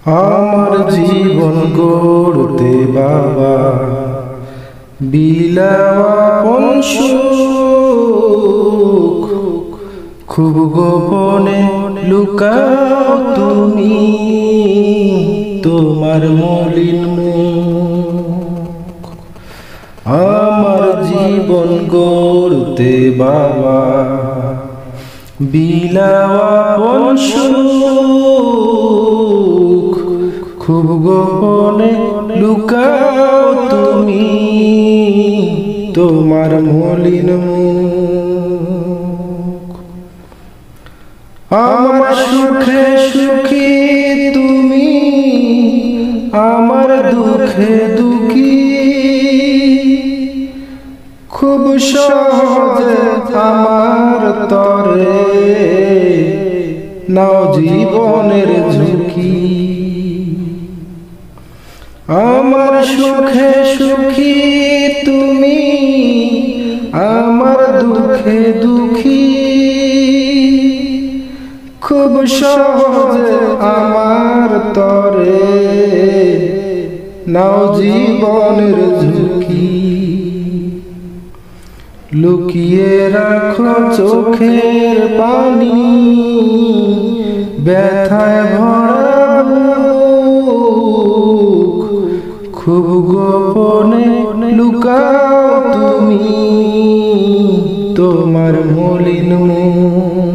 আমার জীবন গড়তে বাবা বিলাওয়াপন সুখ খুব গোপনে লুকাও তুমি তোমার মলিন মুখ। আমার জীবন গড়তে বাবা বিলাওয়াপন সুখ খুব গোপনে লুকাও তুমি তোমার মলিন মুখ। আমার সুখে সুখী তুমি আমার দুঃখে দুঃখী খুব সহজে আমার তরে নাও জীবনের ঝুঁকি। আমার সুখে সুখী তুমি আমার দুঃখে দুঃখী খুব সহজে আমার তরে নাও জীবনের ঝুঁকি। লুকিয়ে রাখো চোখের পানি ব্যথায় ভরা বুক খুব গোপনে লুকাও তুমি তোমার মলিন মুখ।